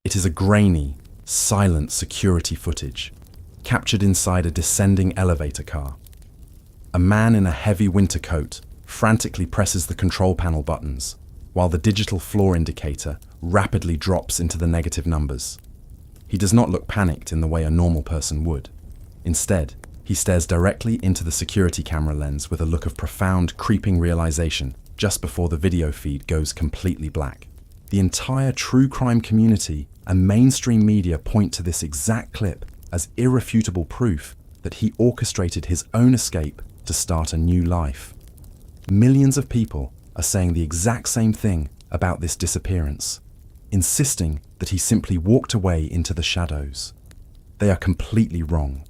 It is a grainy, silent security footage, captured inside a descending elevator car. A man in a heavy winter coat frantically presses the control panel buttons, while the digital floor indicator rapidly drops into the negative numbers. He does not look panicked in the way a normal person would. Instead, he stares directly into the security camera lens with a look of profound, creeping realization just before the video feed goes completely black. The entire true crime community and mainstream media point to this exact clip as irrefutable proof that he orchestrated his own escape to start a new life. Millions of people are saying the exact same thing about this disappearance, insisting that he simply walked away into the shadows. They are completely wrong.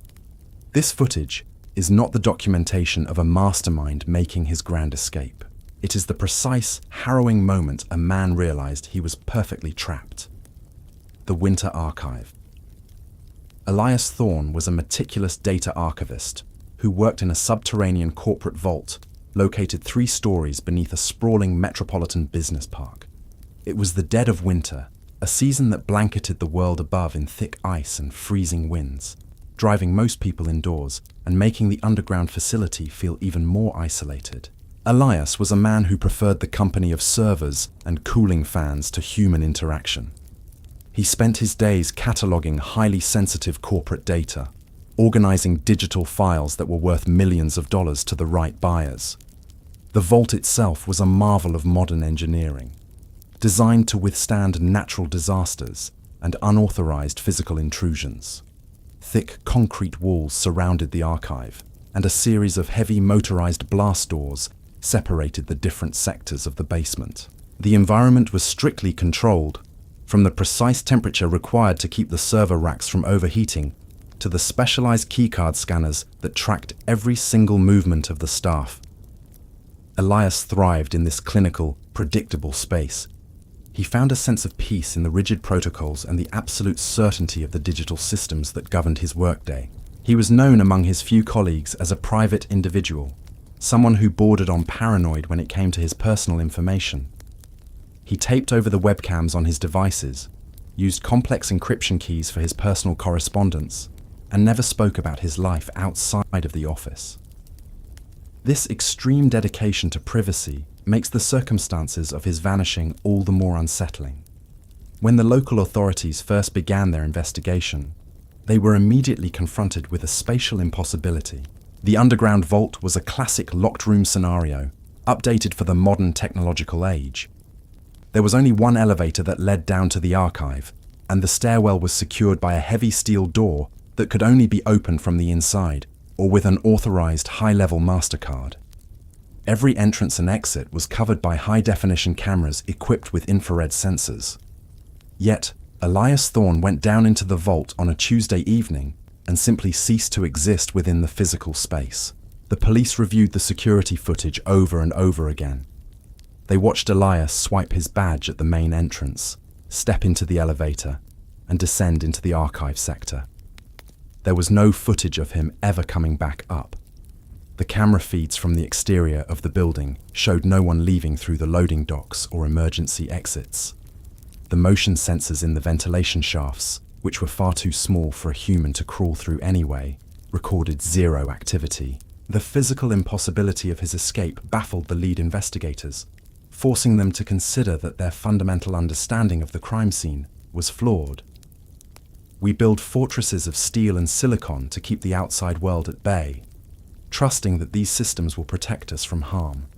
This footage is not the documentation of a mastermind making his grand escape. It is the precise, harrowing moment a man realized he was perfectly trapped. The Winter Archive. Elias Thorne was a meticulous data archivist who worked in a subterranean corporate vault located 3 stories beneath a sprawling metropolitan business park. It was the dead of winter, a season that blanketed the world above in thick ice and freezing winds, driving most people indoors and making the underground facility feel even more isolated. Elias was a man who preferred the company of servers and cooling fans to human interaction. He spent his days cataloging highly sensitive corporate data, organizing digital files that were worth millions of dollars to the right buyers. The vault itself was a marvel of modern engineering, designed to withstand natural disasters and unauthorized physical intrusions. Thick concrete walls surrounded the archive, and a series of heavy motorized blast doors separated the different sectors of the basement. The environment was strictly controlled, from the precise temperature required to keep the server racks from overheating to the specialized keycard scanners that tracked every single movement of the staff. Elias thrived in this clinical, predictable space. He found a sense of peace in the rigid protocols and the absolute certainty of the digital systems that governed his workday. He was known among his few colleagues as a private individual, someone who bordered on paranoid when it came to his personal information. He taped over the webcams on his devices, used complex encryption keys for his personal correspondence, and never spoke about his life outside of the office. This extreme dedication to privacy makes the circumstances of his vanishing all the more unsettling. When the local authorities first began their investigation, they were immediately confronted with a spatial impossibility. The underground vault was a classic locked room scenario, updated for the modern technological age. There was only one elevator that led down to the archive, and the stairwell was secured by a heavy steel door that could only be opened from the inside, or with an authorized high-level MasterCard. Every entrance and exit was covered by high-definition cameras equipped with infrared sensors. Yet, Elias Thorne went down into the vault on a Tuesday evening and simply ceased to exist within the physical space. The police reviewed the security footage over and over again. They watched Elias swipe his badge at the main entrance, step into the elevator, and descend into the archive sector. There was no footage of him ever coming back up. The camera feeds from the exterior of the building showed no one leaving through the loading docks or emergency exits. The motion sensors in the ventilation shafts, which were far too small for a human to crawl through anyway, recorded 0 activity. The physical impossibility of his escape baffled the lead investigators, forcing them to consider that their fundamental understanding of the crime scene was flawed. We build fortresses of steel and silicon to keep the outside world at bay, trusting that these systems will protect us from harm.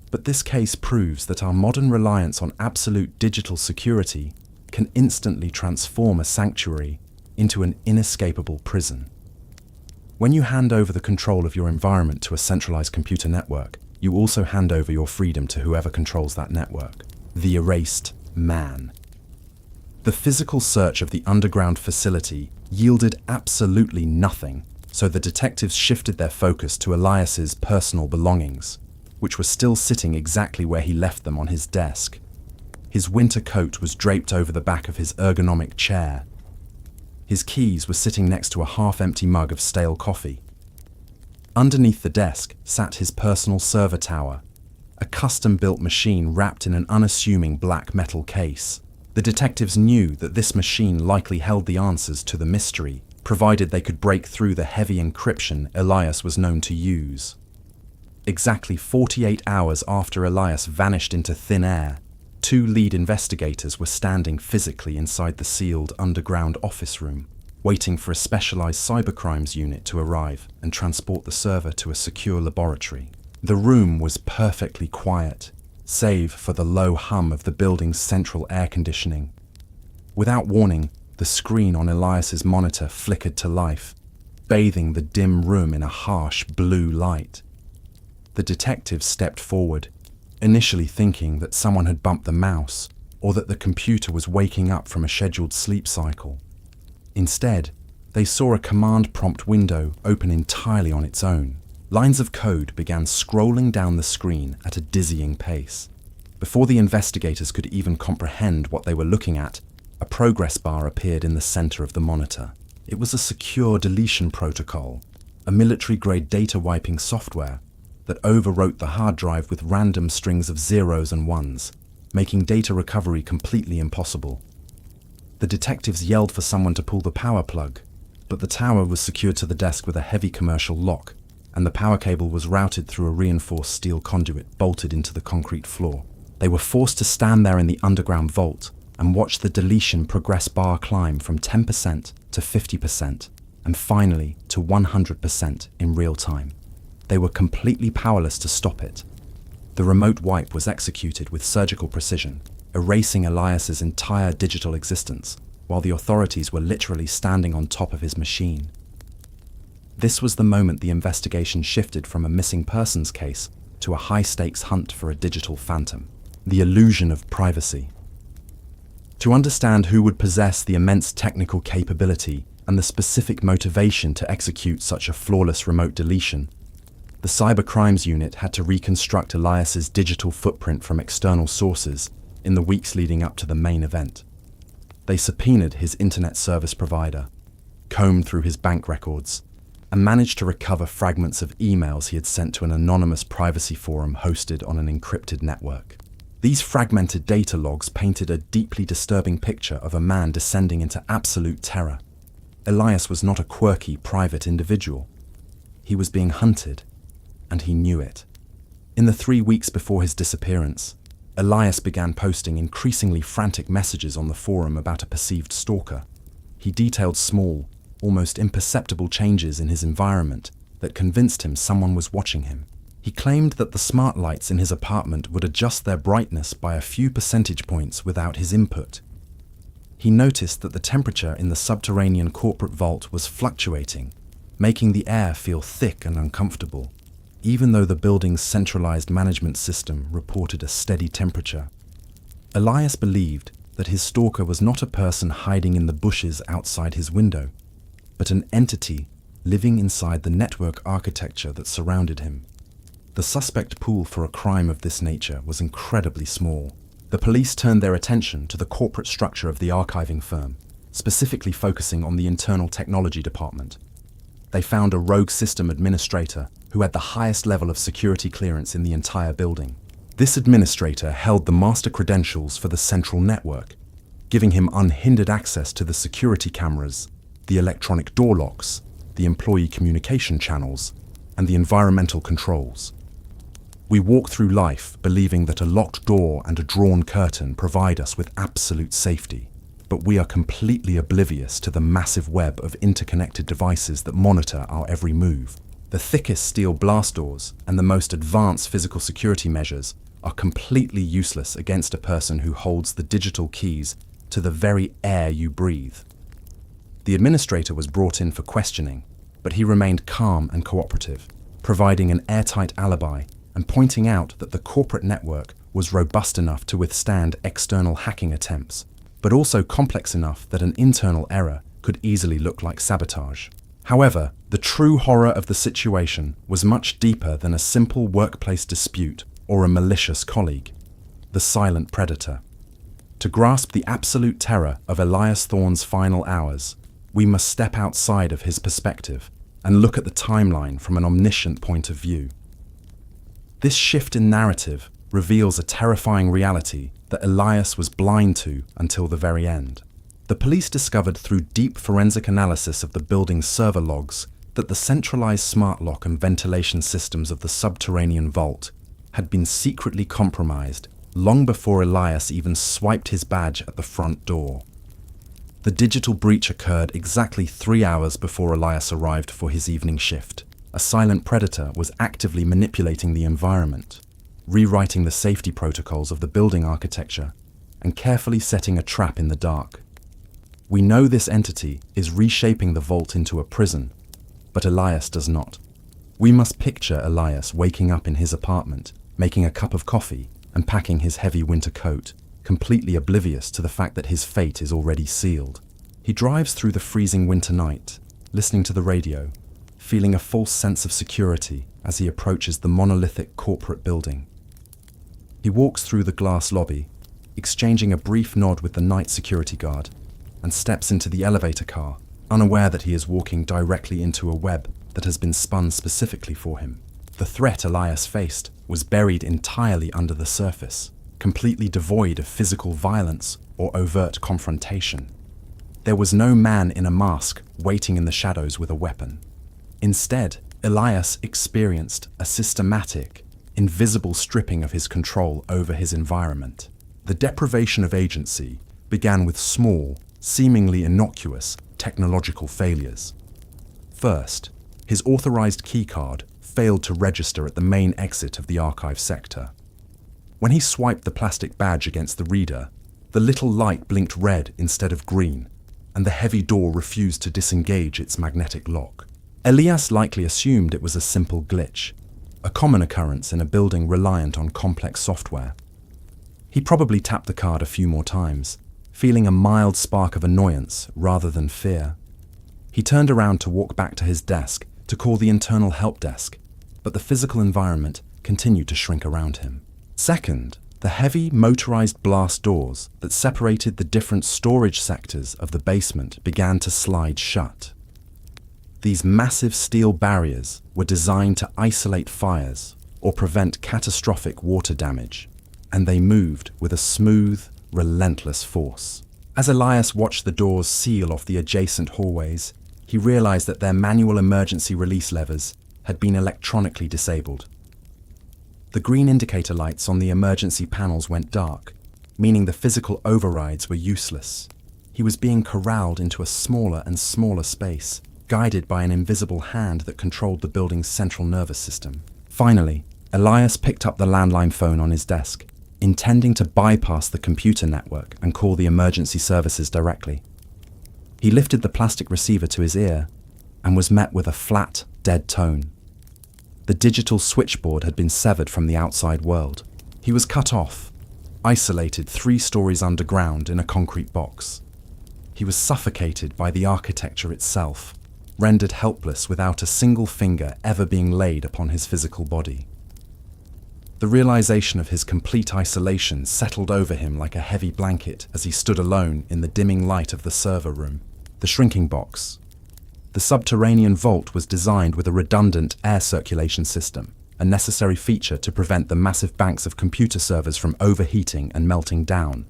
But this case proves that our modern reliance on absolute digital security can instantly transform a sanctuary into an inescapable prison. When you hand over the control of your environment to a centralized computer network, you also hand over your freedom to whoever controls that network, the erased man. The physical search of the underground facility yielded absolutely nothing, so the detectives shifted their focus to Elias's personal belongings, which were still sitting exactly where he left them on his desk. His winter coat was draped over the back of his ergonomic chair. His keys were sitting next to a half-empty mug of stale coffee. Underneath the desk sat his personal server tower, a custom-built machine wrapped in an unassuming black metal case. The detectives knew that this machine likely held the answers to the mystery, provided they could break through the heavy encryption Elias was known to use. Exactly 48 hours after Elias vanished into thin air, 2 lead investigators were standing physically inside the sealed underground office room, waiting for a specialized cybercrimes unit to arrive and transport the server to a secure laboratory. The room was perfectly quiet, save for the low hum of the building's central air conditioning. Without warning, the screen on Elias's monitor flickered to life, bathing the dim room in a harsh blue light. The detectives stepped forward, initially thinking that someone had bumped the mouse or that the computer was waking up from a scheduled sleep cycle. Instead, they saw a command prompt window open entirely on its own. Lines of code began scrolling down the screen at a dizzying pace. Before the investigators could even comprehend what they were looking at, a progress bar appeared in the center of the monitor. It was a secure deletion protocol, a military-grade data wiping software that overwrote the hard drive with random strings of zeros and ones, making data recovery completely impossible. The detectives yelled for someone to pull the power plug, but the tower was secured to the desk with a heavy commercial lock, and the power cable was routed through a reinforced steel conduit bolted into the concrete floor. They were forced to stand there in the underground vault and watch the deletion progress bar climb from 10% to 50% and finally to 100% in real time. They were completely powerless to stop it. The remote wipe was executed with surgical precision, erasing Elias's entire digital existence, while the authorities were literally standing on top of his machine. This was the moment the investigation shifted from a missing persons case to a high-stakes hunt for a digital phantom, the illusion of privacy. To understand who would possess the immense technical capability and the specific motivation to execute such a flawless remote deletion, the Cybercrimes Unit had to reconstruct Elias's digital footprint from external sources in the weeks leading up to the main event. They subpoenaed his internet service provider, combed through his bank records, and managed to recover fragments of emails he had sent to an anonymous privacy forum hosted on an encrypted network. These fragmented data logs painted a deeply disturbing picture of a man descending into absolute terror. Elias was not a quirky, private individual. He was being hunted, and he knew it. In the 3 weeks before his disappearance, Elias began posting increasingly frantic messages on the forum about a perceived stalker. He detailed small, almost imperceptible changes in his environment that convinced him someone was watching him. He claimed that the smart lights in his apartment would adjust their brightness by a few percentage points without his input. He noticed that the temperature in the subterranean corporate vault was fluctuating, making the air feel thick and uncomfortable, even though the building's centralized management system reported a steady temperature. Elias believed that his stalker was not a person hiding in the bushes outside his window, but an entity living inside the network architecture that surrounded him. The suspect pool for a crime of this nature was incredibly small. The police turned their attention to the corporate structure of the archiving firm, specifically focusing on the internal technology department. They found a rogue system administrator who had the highest level of security clearance in the entire building. This administrator held the master credentials for the central network, giving him unhindered access to the security cameras, the electronic door locks, the employee communication channels, and the environmental controls. We walk through life believing that a locked door and a drawn curtain provide us with absolute safety, but we are completely oblivious to the massive web of interconnected devices that monitor our every move. The thickest steel blast doors and the most advanced physical security measures are completely useless against a person who holds the digital keys to the very air you breathe. The administrator was brought in for questioning, but he remained calm and cooperative, providing an airtight alibi and pointing out that the corporate network was robust enough to withstand external hacking attempts, but also complex enough that an internal error could easily look like sabotage. However, the true horror of the situation was much deeper than a simple workplace dispute or a malicious colleague. The silent predator. To grasp the absolute terror of Elias Thorne's final hours, we must step outside of his perspective and look at the timeline from an omniscient point of view. This shift in narrative reveals a terrifying reality that that Elias was blind to until the very end. The police discovered through deep forensic analysis of the building's server logs that the centralized smart lock and ventilation systems of the subterranean vault had been secretly compromised long before Elias even swiped his badge at the front door. The digital breach occurred exactly 3 hours before Elias arrived for his evening shift. A silent predator was actively manipulating the environment, rewriting the safety protocols of the building architecture, and carefully setting a trap in the dark. We know this entity is reshaping the vault into a prison, but Elias does not. We must picture Elias waking up in his apartment, making a cup of coffee, and packing his heavy winter coat, completely oblivious to the fact that his fate is already sealed. He drives through the freezing winter night, listening to the radio, feeling a false sense of security as he approaches the monolithic corporate building. He walks through the glass lobby, exchanging a brief nod with the night security guard, and steps into the elevator car, unaware that he is walking directly into a web that has been spun specifically for him. The threat Elias faced was buried entirely under the surface, completely devoid of physical violence or overt confrontation. There was no man in a mask waiting in the shadows with a weapon. Instead, Elias experienced a systematic, invisible stripping of his control over his environment. The deprivation of agency began with small, seemingly innocuous technological failures. First, his authorized keycard failed to register at the main exit of the archive sector. When he swiped the plastic badge against the reader, the little light blinked red instead of green, and the heavy door refused to disengage its magnetic lock. Elias likely assumed it was a simple glitch, a common occurrence in a building reliant on complex software. He probably tapped the card a few more times, feeling a mild spark of annoyance rather than fear. He turned around to walk back to his desk to call the internal help desk, but the physical environment continued to shrink around him. Second, the heavy motorized blast doors that separated the different storage sectors of the basement began to slide shut. These massive steel barriers were designed to isolate fires or prevent catastrophic water damage, and they moved with a smooth, relentless force. As Elias watched the doors seal off the adjacent hallways, he realized that their manual emergency release levers had been electronically disabled. The green indicator lights on the emergency panels went dark, meaning the physical overrides were useless. He was being corralled into a smaller and smaller space, guided by an invisible hand that controlled the building's central nervous system. Finally, Elias picked up the landline phone on his desk, intending to bypass the computer network and call the emergency services directly. He lifted the plastic receiver to his ear and was met with a flat, dead tone. The digital switchboard had been severed from the outside world. He was cut off, isolated 3 stories underground in a concrete box. He was suffocated by the architecture itself, rendered helpless without a single finger ever being laid upon his physical body. The realization of his complete isolation settled over him like a heavy blanket as he stood alone in the dimming light of the server room, the shrinking box. The subterranean vault was designed with a redundant air circulation system, a necessary feature to prevent the massive banks of computer servers from overheating and melting down.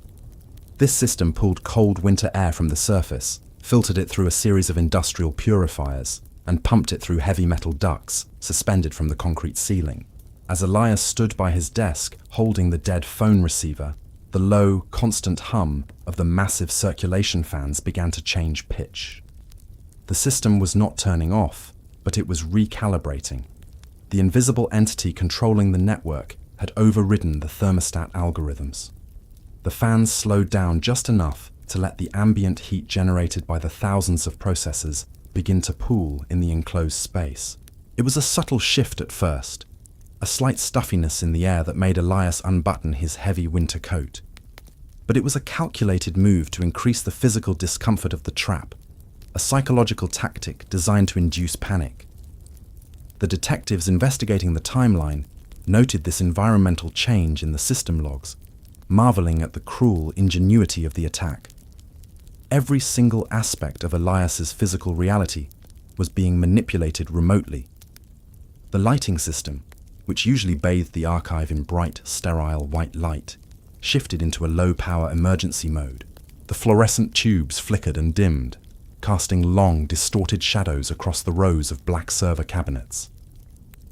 This system pulled cold winter air from the surface, filtered it through a series of industrial purifiers, and pumped it through heavy metal ducts suspended from the concrete ceiling. As Elias stood by his desk, holding the dead phone receiver, the low, constant hum of the massive circulation fans began to change pitch. The system was not turning off, but it was recalibrating. The invisible entity controlling the network had overridden the thermostat algorithms. The fans slowed down just enough to let the ambient heat generated by the thousands of processors begin to pool in the enclosed space. It was a subtle shift at first, a slight stuffiness in the air that made Elias unbutton his heavy winter coat. But it was a calculated move to increase the physical discomfort of the trap, a psychological tactic designed to induce panic. The detectives investigating the timeline noted this environmental change in the system logs, marveling at the cruel ingenuity of the attack. Every single aspect of Elias's physical reality was being manipulated remotely. The lighting system, which usually bathed the archive in bright, sterile white light, shifted into a low-power emergency mode. The fluorescent tubes flickered and dimmed, casting long, distorted shadows across the rows of black server cabinets.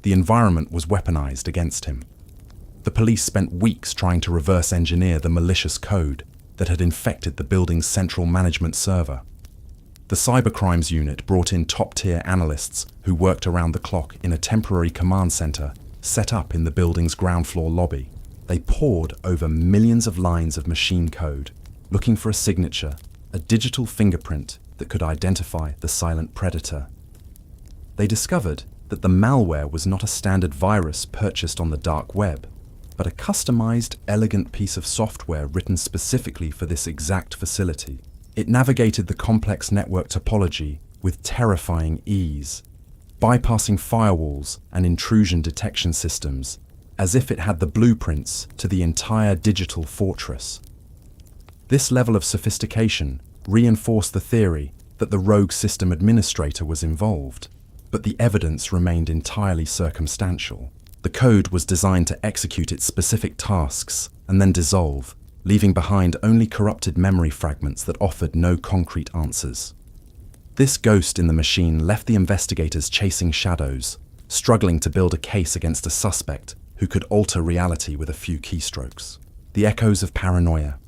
The environment was weaponized against him. The police spent weeks trying to reverse engineer the malicious code that had infected the building's central management server. The cybercrimes unit brought in top-tier analysts who worked around the clock in a temporary command center set up in the building's ground floor lobby. They pored over millions of lines of machine code, looking for a signature, a digital fingerprint that could identify the silent predator. They discovered that the malware was not a standard virus purchased on the dark web, but a customized, elegant piece of software written specifically for this exact facility. It navigated the complex network topology with terrifying ease, bypassing firewalls and intrusion detection systems, as if it had the blueprints to the entire digital fortress. This level of sophistication reinforced the theory that the rogue system administrator was involved, but the evidence remained entirely circumstantial. The code was designed to execute its specific tasks and then dissolve, leaving behind only corrupted memory fragments that offered no concrete answers. This ghost in the machine left the investigators chasing shadows, struggling to build a case against a suspect who could alter reality with a few keystrokes. The echoes of paranoia.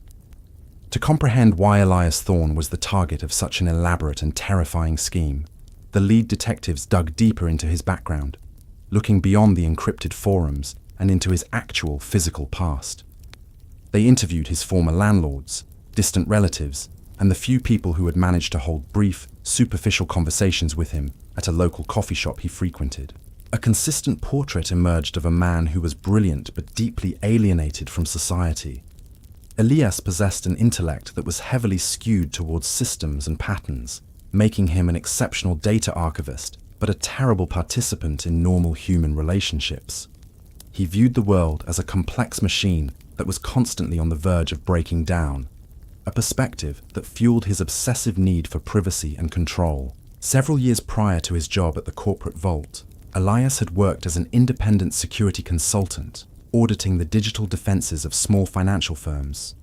To comprehend why Elias Thorne was the target of such an elaborate and terrifying scheme, the lead detectives dug deeper into his background, looking beyond the encrypted forums and into his actual physical past. They interviewed his former landlords, distant relatives, and the few people who had managed to hold brief, superficial conversations with him at a local coffee shop he frequented. A consistent portrait emerged of a man who was brilliant but deeply alienated from society. Elias possessed an intellect that was heavily skewed towards systems and patterns, making him an exceptional data archivist, but a terrible participant in normal human relationships. He viewed the world as a complex machine that was constantly on the verge of breaking down, a perspective that fueled his obsessive need for privacy and control. Several years prior to his job at the corporate vault, Elias had worked as an independent security consultant, auditing the digital defenses of small financial firms.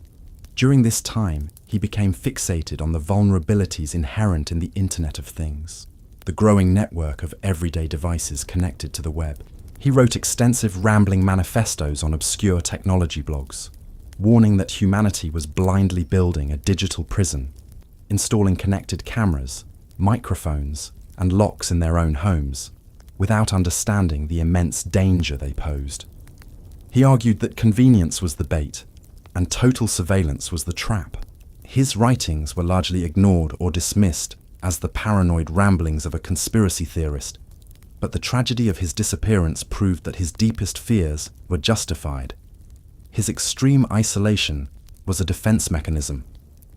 During this time, he became fixated on the vulnerabilities inherent in the Internet of Things, the growing network of everyday devices connected to the web. He wrote extensive rambling manifestos on obscure technology blogs, warning that humanity was blindly building a digital prison, installing connected cameras, microphones, and locks in their own homes, without understanding the immense danger they posed. He argued that convenience was the bait, and total surveillance was the trap. His writings were largely ignored or dismissed as the paranoid ramblings of a conspiracy theorist, but the tragedy of his disappearance proved that his deepest fears were justified. His extreme isolation was a defense mechanism,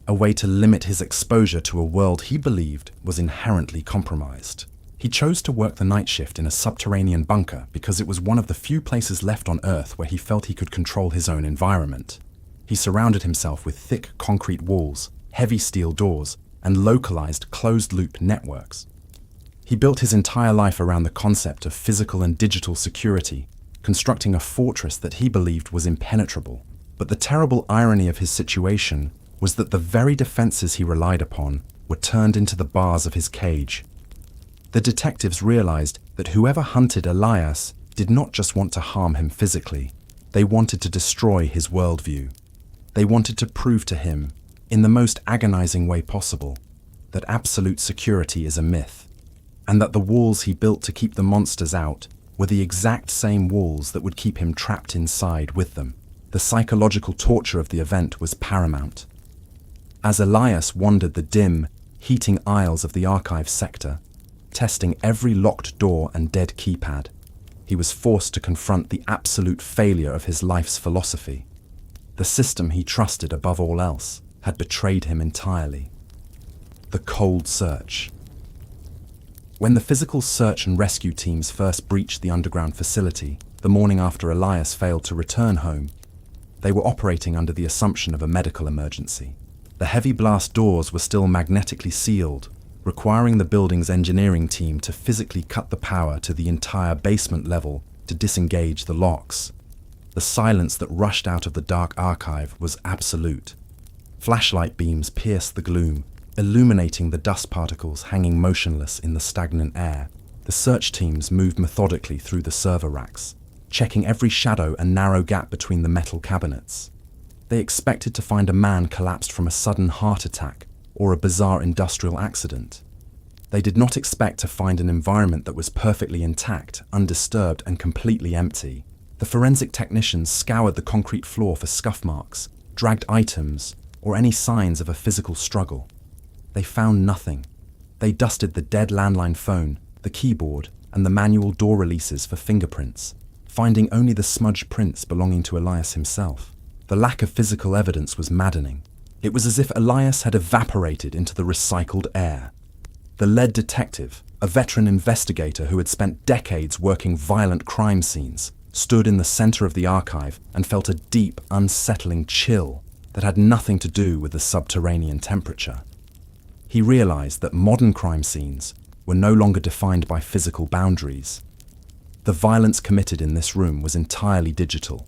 a way to limit his exposure to a world he believed was inherently compromised. He chose to work the night shift in a subterranean bunker because it was one of the few places left on Earth where he felt he could control his own environment. He surrounded himself with thick concrete walls, heavy steel doors, and localized closed-loop networks. He built his entire life around the concept of physical and digital security, constructing a fortress that he believed was impenetrable. But the terrible irony of his situation was that the very defenses he relied upon were turned into the bars of his cage. The detectives realized that whoever hunted Elias did not just want to harm him physically, they wanted to destroy his worldview. They wanted to prove to him, in the most agonizing way possible, that absolute security is a myth, and that the walls he built to keep the monsters out were the exact same walls that would keep him trapped inside with them. The psychological torture of the event was paramount. As Elias wandered the dim, heating aisles of the archive sector, testing every locked door and dead keypad, he was forced to confront the absolute failure of his life's philosophy. The system he trusted above all else had betrayed him entirely. The cold search. When the physical search and rescue teams first breached the underground facility, the morning after Elias failed to return home, they were operating under the assumption of a medical emergency. The heavy blast doors were still magnetically sealed, requiring the building's engineering team to physically cut the power to the entire basement level to disengage the locks. The silence that rushed out of the dark archive was absolute. Flashlight beams pierced the gloom, illuminating the dust particles hanging motionless in the stagnant air. The search teams moved methodically through the server racks, checking every shadow and narrow gap between the metal cabinets. They expected to find a man collapsed from a sudden heart attack or a bizarre industrial accident. They did not expect to find an environment that was perfectly intact, undisturbed, and completely empty. The forensic technicians scoured the concrete floor for scuff marks, dragged items, or any signs of a physical struggle. They found nothing. They dusted the dead landline phone, the keyboard, and the manual door releases for fingerprints, finding only the smudged prints belonging to Elias himself. The lack of physical evidence was maddening. It was as if Elias had evaporated into the recycled air. The lead detective, a veteran investigator who had spent decades working violent crime scenes, stood in the center of the archive and felt a deep, unsettling chill that had nothing to do with the subterranean temperature. He realized that modern crime scenes were no longer defined by physical boundaries. The violence committed in this room was entirely digital.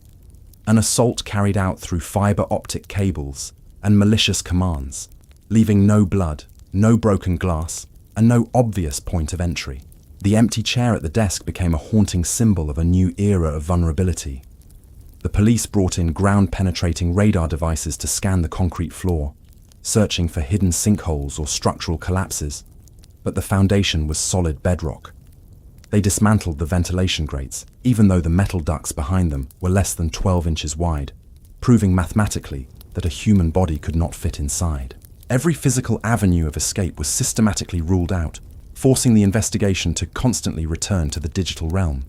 An assault carried out through fiber optic cables and malicious commands, leaving no blood, no broken glass, and no obvious point of entry. The empty chair at the desk became a haunting symbol of a new era of vulnerability. The police brought in ground-penetrating radar devices to scan the concrete floor, searching for hidden sinkholes or structural collapses, but the foundation was solid bedrock. They dismantled the ventilation grates, even though the metal ducts behind them were less than 12 inches wide, proving mathematically that a human body could not fit inside. Every physical avenue of escape was systematically ruled out, forcing the investigation to constantly return to the digital realm.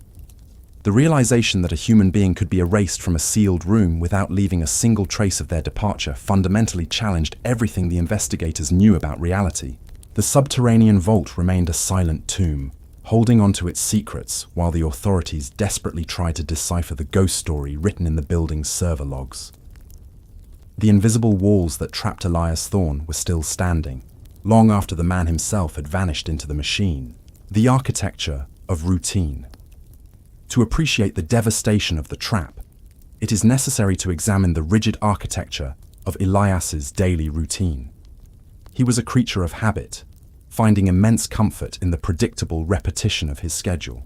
The realization that a human being could be erased from a sealed room without leaving a single trace of their departure fundamentally challenged everything the investigators knew about reality. The subterranean vault remained a silent tomb, holding on to its secrets while the authorities desperately tried to decipher the ghost story written in the building's server logs. The invisible walls that trapped Elias Thorne were still standing, long after the man himself had vanished into the machine. The architecture of routine. To appreciate the devastation of the trap, it is necessary to examine the rigid architecture of Elias's daily routine. He was a creature of habit, finding immense comfort in the predictable repetition of his schedule.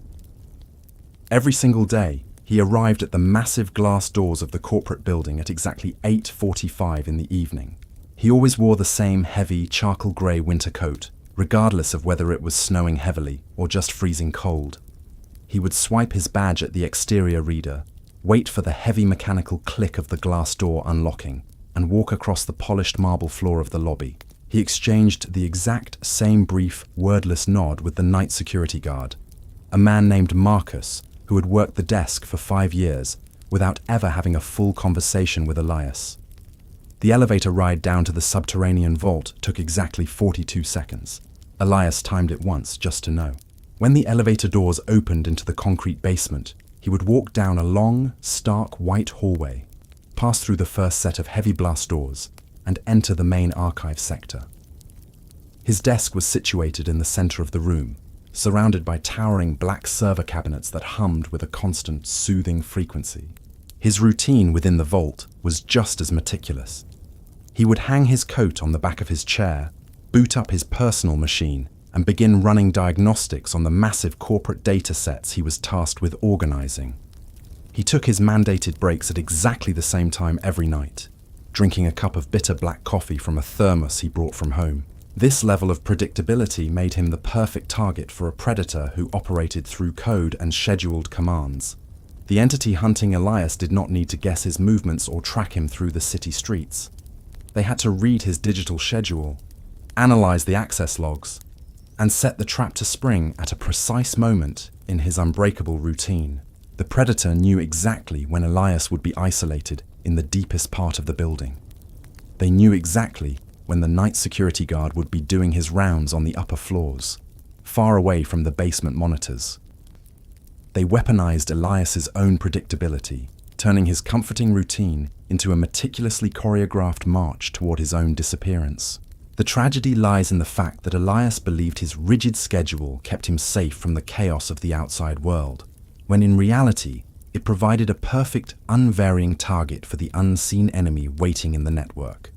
Every single day, he arrived at the massive glass doors of the corporate building at exactly 8:45 in the evening. He always wore the same heavy, charcoal grey winter coat, regardless of whether it was snowing heavily or just freezing cold. He would swipe his badge at the exterior reader, wait for the heavy mechanical click of the glass door unlocking, and walk across the polished marble floor of the lobby. He exchanged the exact same brief, wordless nod with the night security guard, a man named Marcus, who had worked the desk for 5 years without ever having a full conversation with Elias. The elevator ride down to the subterranean vault took exactly 42 seconds. Elias timed it once just to know. When the elevator doors opened into the concrete basement, he would walk down a long, stark white hallway, pass through the first set of heavy blast doors, and enter the main archive sector. His desk was situated in the center of the room, surrounded by towering black server cabinets that hummed with a constant, soothing frequency. His routine within the vault was just as meticulous. He would hang his coat on the back of his chair, boot up his personal machine, and begin running diagnostics on the massive corporate data sets he was tasked with organizing. He took his mandated breaks at exactly the same time every night, drinking a cup of bitter black coffee from a thermos he brought from home. This level of predictability made him the perfect target for a predator who operated through code and scheduled commands. The entity hunting Elias did not need to guess his movements or track him through the city streets. They had to read his digital schedule, analyze the access logs, and set the trap to spring at a precise moment in his unbreakable routine. The predator knew exactly when Elias would be isolated in the deepest part of the building. They knew exactly when the night security guard would be doing his rounds on the upper floors, far away from the basement monitors. They weaponized Elias's own predictability, turning his comforting routine into a meticulously choreographed march toward his own disappearance. The tragedy lies in the fact that Elias believed his rigid schedule kept him safe from the chaos of the outside world, when in reality, It provided a perfect, unvarying target for the unseen enemy waiting in the network.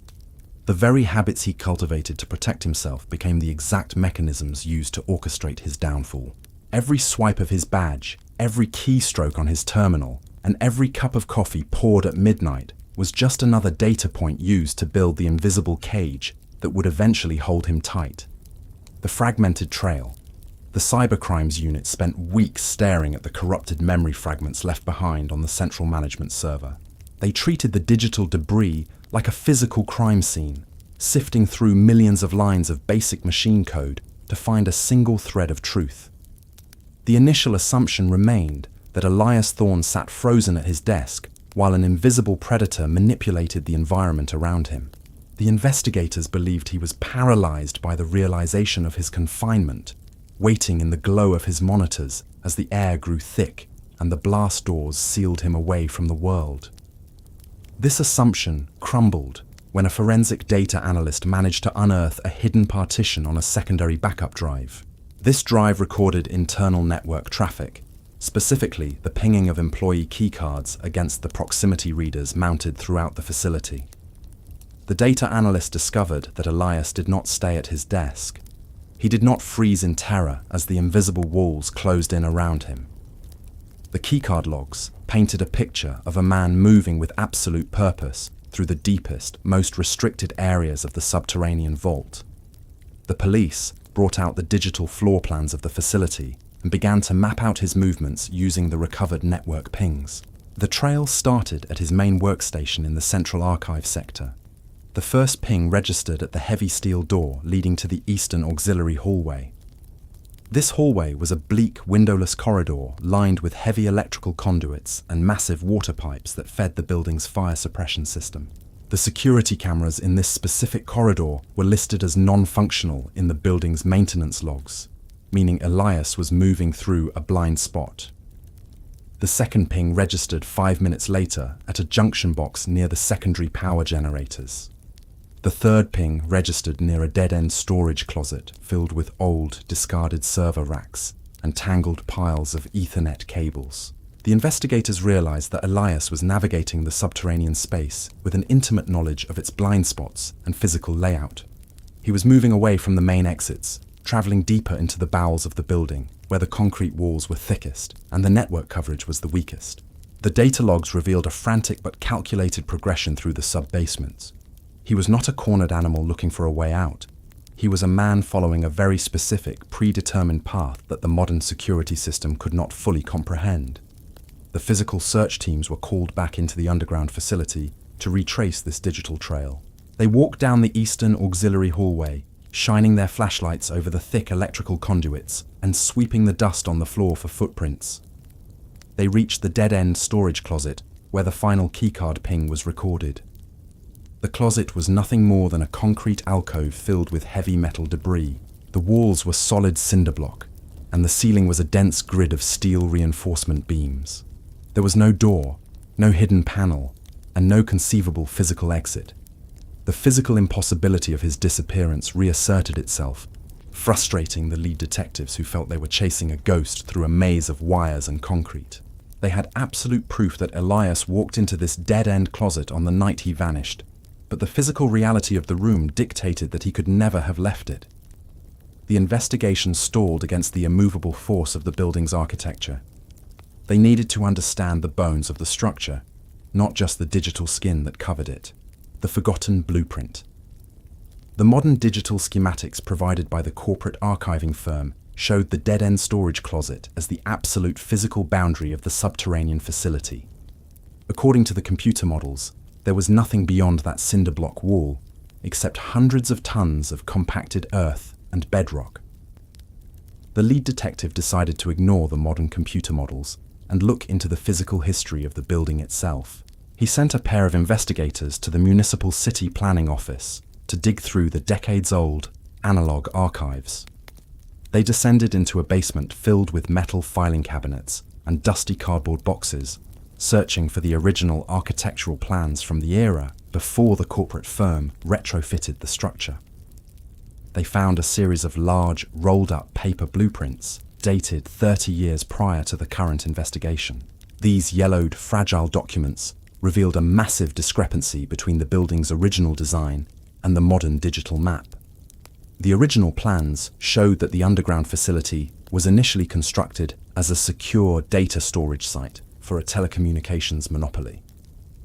The very habits he cultivated to protect himself became the exact mechanisms used to orchestrate his downfall. Every swipe of his badge, every keystroke on his terminal, and every cup of coffee poured at midnight was just another data point used to build the invisible cage that would eventually hold him tight. The fragmented trail. The cybercrimes unit spent weeks staring at the corrupted memory fragments left behind on the central management server. They treated the digital debris like a physical crime scene, sifting through millions of lines of basic machine code to find a single thread of truth. The initial assumption remained that Elias Thorne sat frozen at his desk while an invisible predator manipulated the environment around him. The investigators believed he was paralyzed by the realization of his confinement, waiting in the glow of his monitors as the air grew thick and the blast doors sealed him away from the world. This assumption crumbled when a forensic data analyst managed to unearth a hidden partition on a secondary backup drive. This drive recorded internal network traffic, specifically the pinging of employee keycards against the proximity readers mounted throughout the facility. The data analyst discovered that Elias did not stay at his desk. He did not freeze in terror as the invisible walls closed in around him. The keycard logs painted a picture of a man moving with absolute purpose through the deepest, most restricted areas of the subterranean vault. The police brought out the digital floor plans of the facility and began to map out his movements using the recovered network pings. The trail started at his main workstation in the central archive sector. The first ping registered at the heavy steel door leading to the eastern auxiliary hallway. This hallway was a bleak, windowless corridor lined with heavy electrical conduits and massive water pipes that fed the building's fire suppression system. The security cameras in this specific corridor were listed as non-functional in the building's maintenance logs, meaning Elias was moving through a blind spot. The second ping registered 5 minutes later at a junction box near the secondary power generators. The third ping registered near a dead-end storage closet filled with old, discarded server racks and tangled piles of Ethernet cables. The investigators realized that Elias was navigating the subterranean space with an intimate knowledge of its blind spots and physical layout. He was moving away from the main exits, traveling deeper into the bowels of the building, where the concrete walls were thickest and the network coverage was the weakest. The data logs revealed a frantic but calculated progression through the sub-basements. He was not a cornered animal looking for a way out. He was a man following a very specific, predetermined path that the modern security system could not fully comprehend. The physical search teams were called back into the underground facility to retrace this digital trail. They walked down the eastern auxiliary hallway, shining their flashlights over the thick electrical conduits and sweeping the dust on the floor for footprints. They reached the dead-end storage closet where the final keycard ping was recorded. The closet was nothing more than a concrete alcove filled with heavy metal debris. The walls were solid cinderblock, and the ceiling was a dense grid of steel reinforcement beams. There was no door, no hidden panel, and no conceivable physical exit. The physical impossibility of his disappearance reasserted itself, frustrating the lead detectives who felt they were chasing a ghost through a maze of wires and concrete. They had absolute proof that Elias walked into this dead-end closet on the night he vanished, but the physical reality of the room dictated that he could never have left it. The investigation stalled against the immovable force of the building's architecture. They needed to understand the bones of the structure, not just the digital skin that covered it. The forgotten blueprint. The modern digital schematics provided by the corporate archiving firm showed the dead-end storage closet as the absolute physical boundary of the subterranean facility. According to the computer models, there was nothing beyond that cinderblock wall, except hundreds of tons of compacted earth and bedrock. The lead detective decided to ignore the modern computer models and look into the physical history of the building itself. He sent a pair of investigators to the municipal city planning office to dig through the decades-old analog archives. They descended into a basement filled with metal filing cabinets and dusty cardboard boxes, searching for the original architectural plans from the era before the corporate firm retrofitted the structure. They found a series of large, rolled-up paper blueprints dated 30 years prior to the current investigation. These yellowed, fragile documents revealed a massive discrepancy between the building's original design and the modern digital map. The original plans showed that the underground facility was initially constructed as a secure data storage site for a telecommunications monopoly.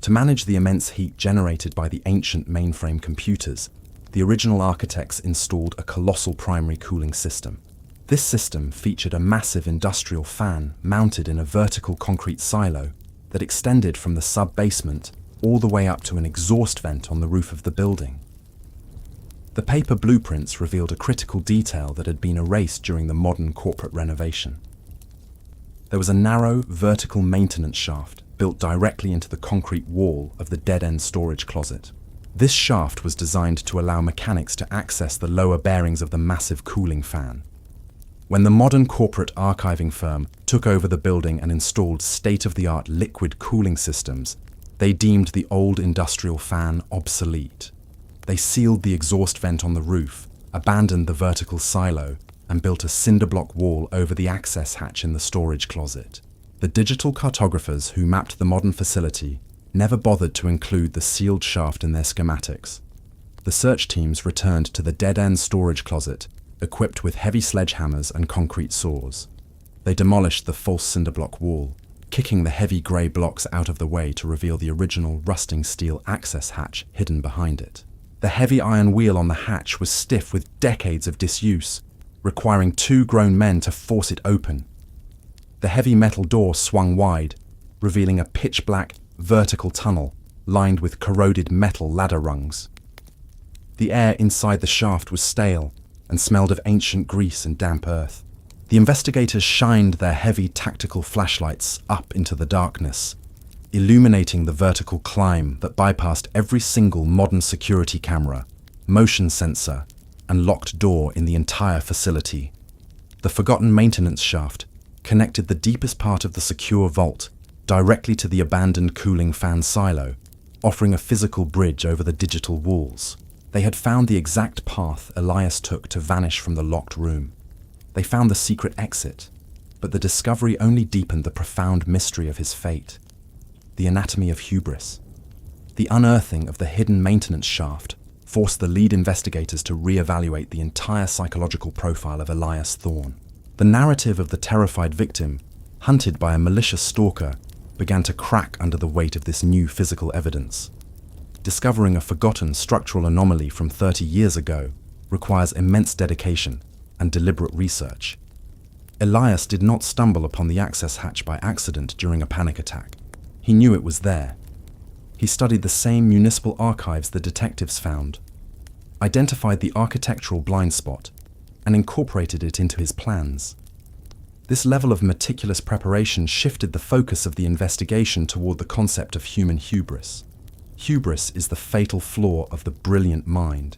To manage the immense heat generated by the ancient mainframe computers, the original architects installed a colossal primary cooling system. This system featured a massive industrial fan mounted in a vertical concrete silo that extended from the sub-basement all the way up to an exhaust vent on the roof of the building. The paper blueprints revealed a critical detail that had been erased during the modern corporate renovation. There was a narrow, vertical maintenance shaft built directly into the concrete wall of the dead-end storage closet. This shaft was designed to allow mechanics to access the lower bearings of the massive cooling fan. When the modern corporate archiving firm took over the building and installed state-of-the-art liquid cooling systems, they deemed the old industrial fan obsolete. They sealed the exhaust vent on the roof, abandoned the vertical silo, and built a cinderblock wall over the access hatch in the storage closet. The digital cartographers who mapped the modern facility never bothered to include the sealed shaft in their schematics. The search teams returned to the dead-end storage closet, equipped with heavy sledgehammers and concrete saws. They demolished the false cinderblock wall, kicking the heavy grey blocks out of the way to reveal the original rusting steel access hatch hidden behind it. The heavy iron wheel on the hatch was stiff with decades of disuse, requiring 2 grown men to force it open. The heavy metal door swung wide, revealing a pitch-black, vertical tunnel lined with corroded metal ladder rungs. The air inside the shaft was stale and smelled of ancient grease and damp earth. The investigators shined their heavy tactical flashlights up into the darkness, illuminating the vertical climb that bypassed every single modern security camera, motion sensor, and locked door in the entire facility. The forgotten maintenance shaft connected the deepest part of the secure vault directly to the abandoned cooling fan silo, offering a physical bridge over the digital walls. They had found the exact path Elias took to vanish from the locked room. They found the secret exit, but the discovery only deepened the profound mystery of his fate. The anatomy of hubris. The unearthing of the hidden maintenance shaft forced the lead investigators to re-evaluate the entire psychological profile of Elias Thorne. The narrative of the terrified victim, hunted by a malicious stalker, began to crack under the weight of this new physical evidence. Discovering a forgotten structural anomaly from 30 years ago requires immense dedication and deliberate research. Elias did not stumble upon the access hatch by accident during a panic attack. He knew it was there. He studied the same municipal archives the detectives found, identified the architectural blind spot, and incorporated it into his plans. This level of meticulous preparation shifted the focus of the investigation toward the concept of human hubris. Hubris is the fatal flaw of the brilliant mind.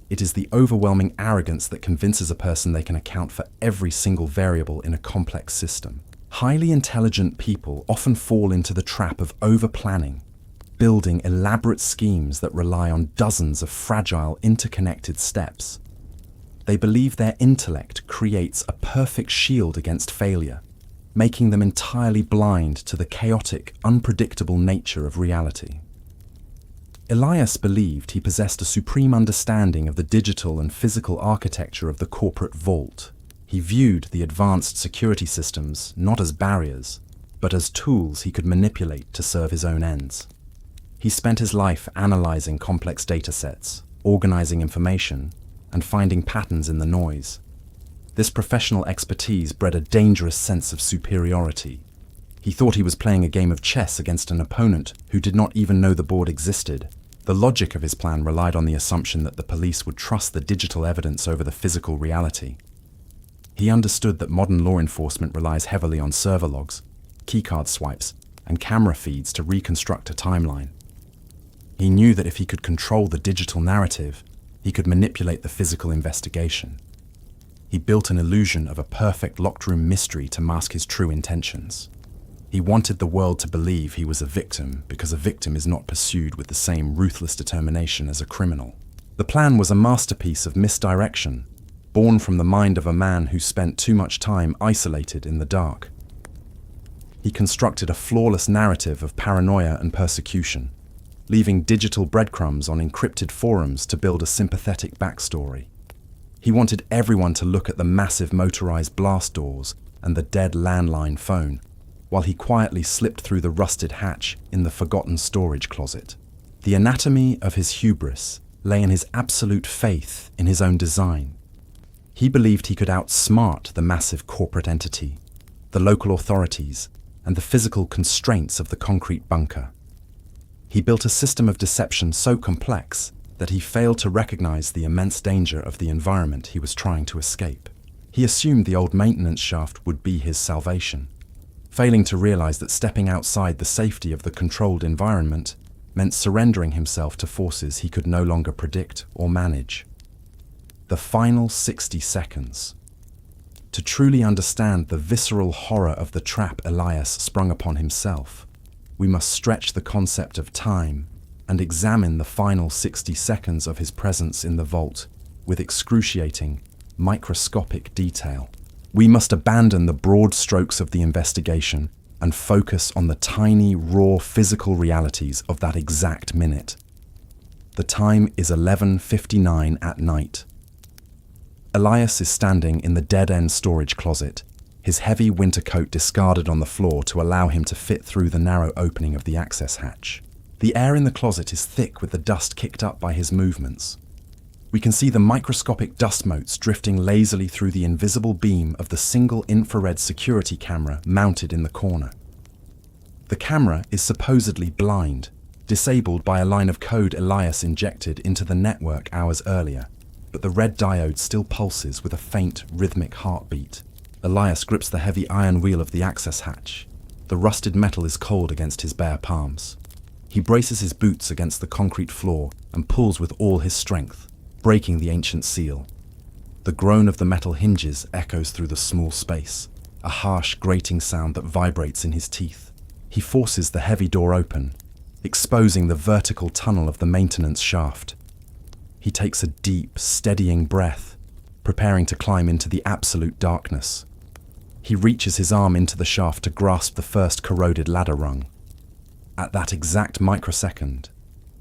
It is the overwhelming arrogance that convinces a person they can account for every single variable in a complex system. Highly intelligent people often fall into the trap of over-planning, building elaborate schemes that rely on dozens of fragile, interconnected steps. They believe their intellect creates a perfect shield against failure, making them entirely blind to the chaotic, unpredictable nature of reality. Elias believed he possessed a supreme understanding of the digital and physical architecture of the corporate vault. He viewed the advanced security systems not as barriers, but as tools he could manipulate to serve his own ends. He spent his life analyzing complex data sets, organizing information, and finding patterns in the noise. This professional expertise bred a dangerous sense of superiority. He thought he was playing a game of chess against an opponent who did not even know the board existed. The logic of his plan relied on the assumption that the police would trust the digital evidence over the physical reality. He understood that modern law enforcement relies heavily on server logs, keycard swipes, and camera feeds to reconstruct a timeline. He knew that if he could control the digital narrative, he could manipulate the physical investigation. He built an illusion of a perfect locked-room mystery to mask his true intentions. He wanted the world to believe he was a victim because a victim is not pursued with the same ruthless determination as a criminal. The plan was a masterpiece of misdirection, born from the mind of a man who spent too much time isolated in the dark. He constructed a flawless narrative of paranoia and persecution, leaving digital breadcrumbs on encrypted forums to build a sympathetic backstory. He wanted everyone to look at the massive motorized blast doors and the dead landline phone, while he quietly slipped through the rusted hatch in the forgotten storage closet. The anatomy of his hubris lay in his absolute faith in his own design. He believed he could outsmart the massive corporate entity, the local authorities, and the physical constraints of the concrete bunker. He built a system of deception so complex that he failed to recognize the immense danger of the environment he was trying to escape. He assumed the old maintenance shaft would be his salvation, failing to realize that stepping outside the safety of the controlled environment meant surrendering himself to forces he could no longer predict or manage. The final 60 seconds. To truly understand the visceral horror of the trap Elias sprung upon himself, we must stretch the concept of time and examine the final 60 seconds of his presence in the vault with excruciating, microscopic detail. We must abandon the broad strokes of the investigation and focus on the tiny, raw physical realities of that exact minute. The time is 11:59 at night. Elias is standing in the dead-end storage closet, his heavy winter coat discarded on the floor to allow him to fit through the narrow opening of the access hatch. The air in the closet is thick with the dust kicked up by his movements. We can see the microscopic dust motes drifting lazily through the invisible beam of the single infrared security camera mounted in the corner. The camera is supposedly blind, disabled by a line of code Elias injected into the network hours earlier, but the red diode still pulses with a faint, rhythmic heartbeat. Elias grips the heavy iron wheel of the access hatch. The rusted metal is cold against his bare palms. He braces his boots against the concrete floor and pulls with all his strength, breaking the ancient seal. The groan of the metal hinges echoes through the small space, a harsh, grating sound that vibrates in his teeth. He forces the heavy door open, exposing the vertical tunnel of the maintenance shaft. He takes a deep, steadying breath, preparing to climb into the absolute darkness. He reaches his arm into the shaft to grasp the first corroded ladder rung. At that exact microsecond,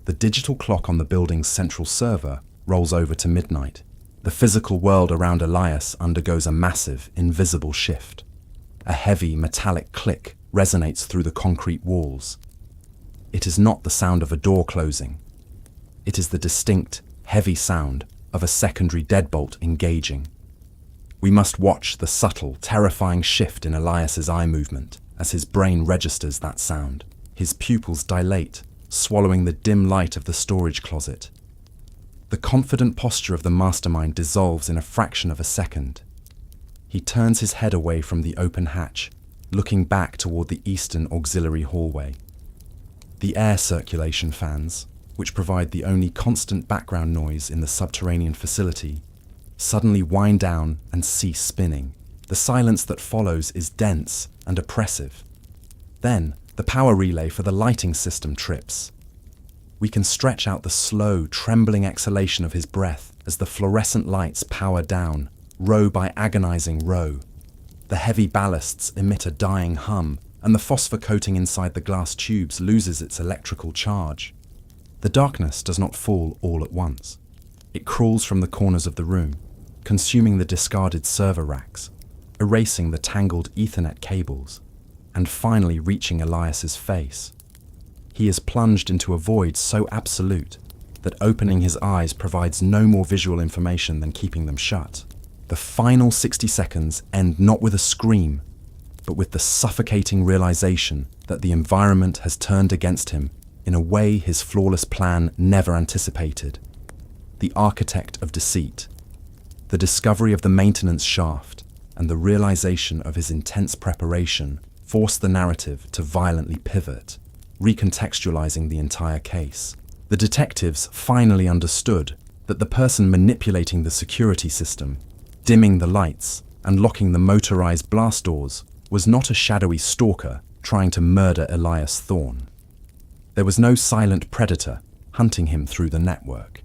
the digital clock on the building's central server rolls over to midnight. The physical world around Elias undergoes a massive, invisible shift. A heavy, metallic click resonates through the concrete walls. It is not the sound of a door closing. It is the distinct, heavy sound of a secondary deadbolt engaging. We must watch the subtle, terrifying shift in Elias's eye movement as his brain registers that sound. His pupils dilate, swallowing the dim light of the storage closet. The confident posture of the mastermind dissolves in a fraction of a second. He turns his head away from the open hatch, looking back toward the eastern auxiliary hallway. The air circulation fans, which provide the only constant background noise in the subterranean facility, suddenly wind down and cease spinning. The silence that follows is dense and oppressive. Then, the power relay for the lighting system trips. We can stretch out the slow, trembling exhalation of his breath as the fluorescent lights power down, row by agonizing row. The heavy ballasts emit a dying hum, and the phosphor coating inside the glass tubes loses its electrical charge. The darkness does not fall all at once. It crawls from the corners of the room, consuming the discarded server racks, erasing the tangled Ethernet cables, and finally reaching Elias's face. He is plunged into a void so absolute that opening his eyes provides no more visual information than keeping them shut. The final 60 seconds end not with a scream, but with the suffocating realization that the environment has turned against him in a way his flawless plan never anticipated. The architect of deceit, the discovery of the maintenance shaft, and the realization of his intense preparation forced the narrative to violently pivot, recontextualizing the entire case. The detectives finally understood that the person manipulating the security system, dimming the lights, and locking the motorized blast doors was not a shadowy stalker trying to murder Elias Thorne. There was no silent predator hunting him through the network.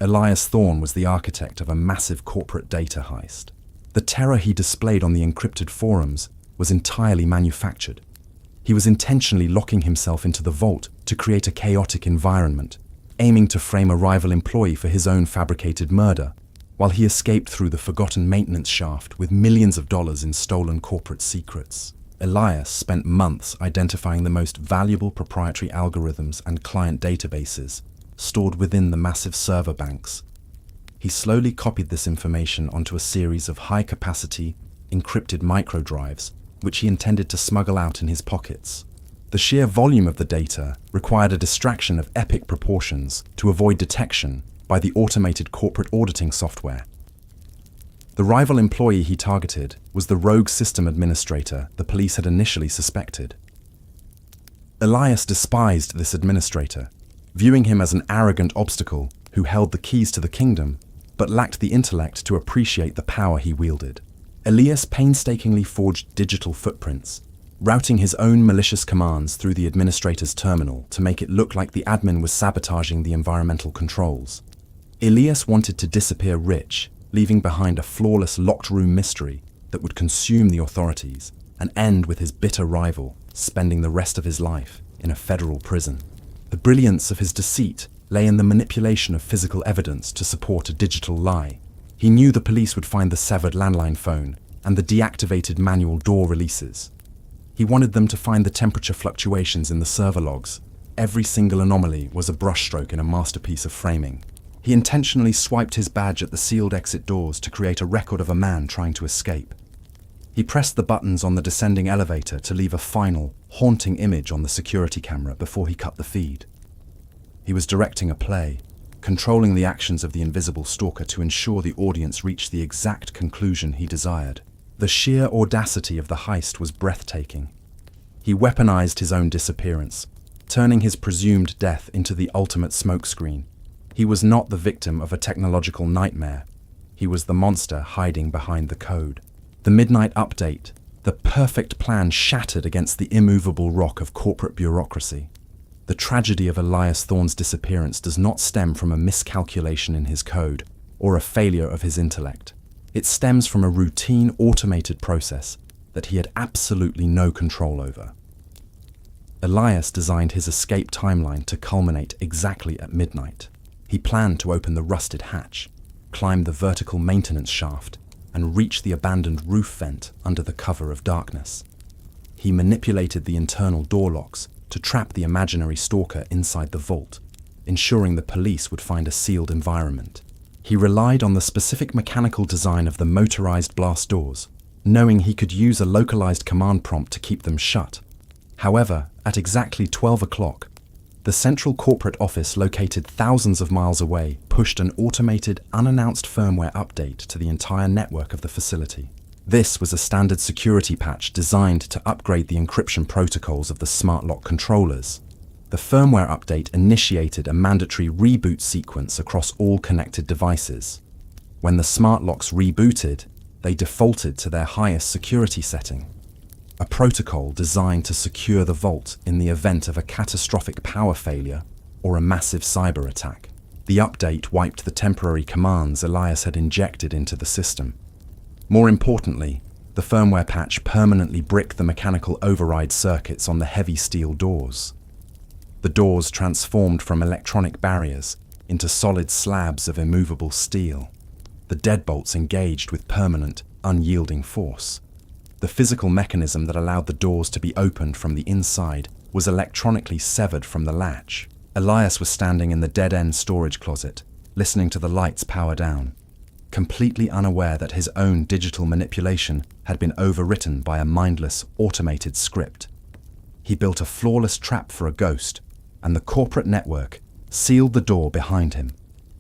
Elias Thorne was the architect of a massive corporate data heist. The terror he displayed on the encrypted forums was entirely manufactured. He was intentionally locking himself into the vault to create a chaotic environment, aiming to frame a rival employee for his own fabricated murder, while he escaped through the forgotten maintenance shaft with millions of dollars in stolen corporate secrets. Elias spent months identifying the most valuable proprietary algorithms and client databases stored within the massive server banks. He slowly copied this information onto a series of high-capacity, encrypted microdrives, which he intended to smuggle out in his pockets. The sheer volume of the data required a distraction of epic proportions to avoid detection by the automated corporate auditing software. The rival employee he targeted was the rogue system administrator the police had initially suspected. Elias despised this administrator, viewing him as an arrogant obstacle who held the keys to the kingdom, but lacked the intellect to appreciate the power he wielded. Elias painstakingly forged digital footprints, routing his own malicious commands through the administrator's terminal to make it look like the admin was sabotaging the environmental controls. Elias wanted to disappear rich, leaving behind a flawless locked room mystery that would consume the authorities and end with his bitter rival spending the rest of his life in a federal prison. The brilliance of his deceit lay in the manipulation of physical evidence to support a digital lie. He knew the police would find the severed landline phone and the deactivated manual door releases. He wanted them to find the temperature fluctuations in the server logs. Every single anomaly was a brushstroke in a masterpiece of framing. He intentionally swiped his badge at the sealed exit doors to create a record of a man trying to escape. He pressed the buttons on the descending elevator to leave a final, haunting image on the security camera before he cut the feed. He was directing a play, controlling the actions of the invisible stalker to ensure the audience reached the exact conclusion he desired. The sheer audacity of the heist was breathtaking. He weaponized his own disappearance, turning his presumed death into the ultimate smokescreen. He was not the victim of a technological nightmare. He was the monster hiding behind the code. The midnight update, the perfect plan shattered against the immovable rock of corporate bureaucracy. The tragedy of Elias Thorne's disappearance does not stem from a miscalculation in his code or a failure of his intellect. It stems from a routine automated process that he had absolutely no control over. Elias designed his escape timeline to culminate exactly at midnight. He planned to open the rusted hatch, climb the vertical maintenance shaft, and reach the abandoned roof vent under the cover of darkness. He manipulated the internal door locks to trap the imaginary stalker inside the vault, ensuring the police would find a sealed environment. He relied on the specific mechanical design of the motorized blast doors, knowing he could use a localized command prompt to keep them shut. However, at exactly 12 o'clock, the central corporate office located thousands of miles away pushed an automated, unannounced firmware update to the entire network of the facility. This was a standard security patch designed to upgrade the encryption protocols of the smart lock controllers. The firmware update initiated a mandatory reboot sequence across all connected devices. When the smart locks rebooted, they defaulted to their highest security setting, a protocol designed to secure the vault in the event of a catastrophic power failure or a massive cyber attack. The update wiped the temporary commands Elias had injected into the system. More importantly, the firmware patch permanently bricked the mechanical override circuits on the heavy steel doors. The doors transformed from electronic barriers into solid slabs of immovable steel. The deadbolts engaged with permanent, unyielding force. The physical mechanism that allowed the doors to be opened from the inside was electronically severed from the latch. Elias was standing in the dead-end storage closet, listening to the lights power down, completely unaware that his own digital manipulation had been overwritten by a mindless, automated script. He built a flawless trap for a ghost, and the corporate network sealed the door behind him.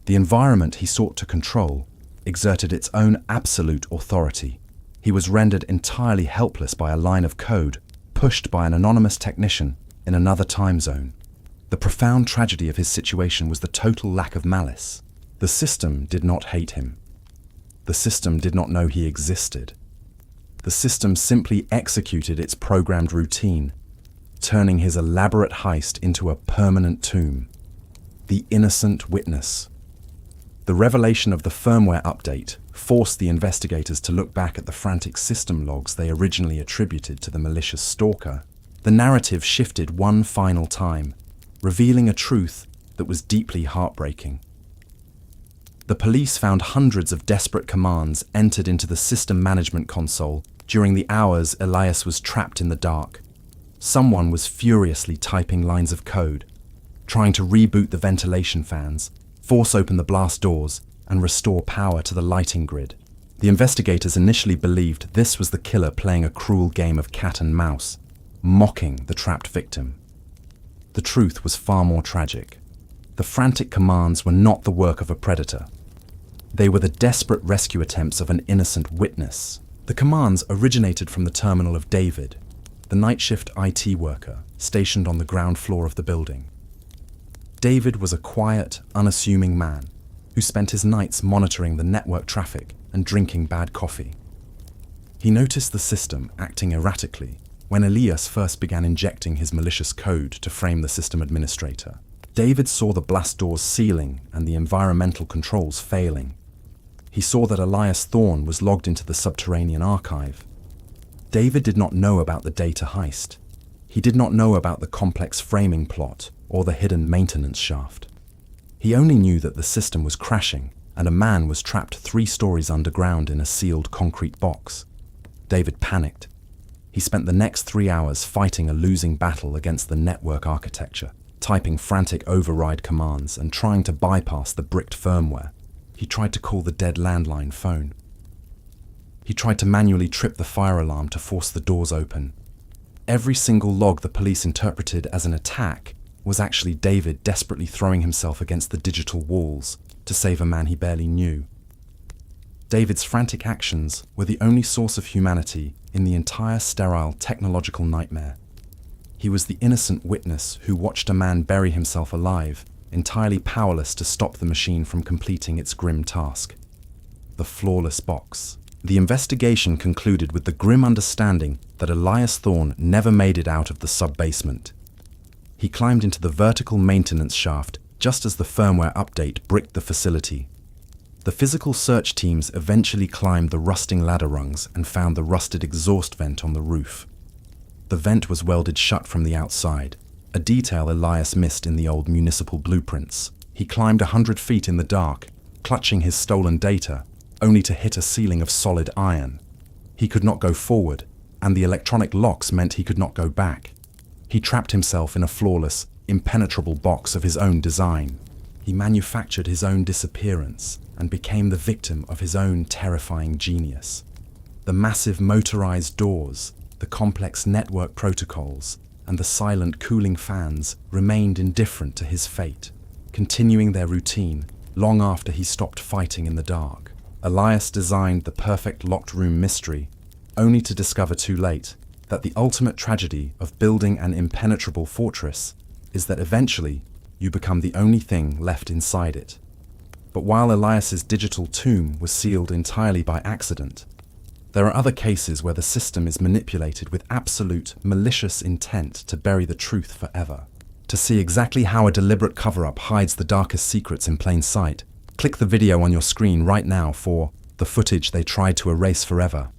The environment he sought to control exerted its own absolute authority. He was rendered entirely helpless by a line of code pushed by an anonymous technician in another time zone. The profound tragedy of his situation was the total lack of malice. The system did not hate him. The system did not know he existed. The system simply executed its programmed routine, turning his elaborate heist into a permanent tomb. The innocent witness. The revelation of the firmware update forced the investigators to look back at the frantic system logs they originally attributed to the malicious stalker. the narrative shifted one final time, revealing a truth that was deeply heartbreaking. The police found hundreds of desperate commands entered into the system management console during the hours Elias was trapped in the dark. Someone was furiously typing lines of code, trying to reboot the ventilation fans, force open the blast doors, and restore power to the lighting grid. The investigators initially believed this was the killer playing a cruel game of cat and mouse, mocking the trapped victim. The truth was far more tragic. The frantic commands were not the work of a predator. They were the desperate rescue attempts of an innocent witness. The commands originated from the terminal of David, the night shift IT worker stationed on the ground floor of the building. David was a quiet, unassuming man who spent his nights monitoring the network traffic and drinking bad coffee. He noticed the system acting erratically when Elias first began injecting his malicious code to frame the system administrator. David saw the blast doors sealing and the environmental controls failing. He saw that Elias Thorne was logged into the subterranean archive. David did not know about the data heist. He did not know about the complex framing plot or the hidden maintenance shaft. He only knew that the system was crashing and a man was trapped 3 stories underground in a sealed concrete box. David panicked. He spent the next 3 hours fighting a losing battle against the network architecture, typing frantic override commands and trying to bypass the bricked firmware. He tried to call the dead landline phone. He tried to manually trip the fire alarm to force the doors open. Every single log the police interpreted as an attack was actually David desperately throwing himself against the digital walls to save a man he barely knew. David's frantic actions were the only source of humanity in the entire sterile technological nightmare. He was the innocent witness who watched a man bury himself alive, entirely powerless to stop the machine from completing its grim task. The flawless box. The investigation concluded with the grim understanding that Elias Thorne never made it out of the sub-basement. He climbed into the vertical maintenance shaft just as the firmware update bricked the facility. The physical search teams eventually climbed the rusting ladder rungs and found the rusted exhaust vent on the roof. The vent was welded shut from the outside, a detail Elias missed in the old municipal blueprints. He climbed 100 feet in the dark, clutching his stolen data, only to hit a ceiling of solid iron. He could not go forward, and the electronic locks meant he could not go back. He trapped himself in a flawless, impenetrable box of his own design. He manufactured his own disappearance and became the victim of his own terrifying genius. The massive motorized doors, the complex network protocols, and the silent cooling fans remained indifferent to his fate, continuing their routine long after he stopped fighting in the dark. Elias designed the perfect locked room mystery, only to discover too late that the ultimate tragedy of building an impenetrable fortress is that eventually you become the only thing left inside it. But while Elias's digital tomb was sealed entirely by accident, there are other cases where the system is manipulated with absolute, malicious intent to bury the truth forever. To see exactly how a deliberate cover-up hides the darkest secrets in plain sight, click the video on your screen right now for The Footage They Tried to Erase Forever.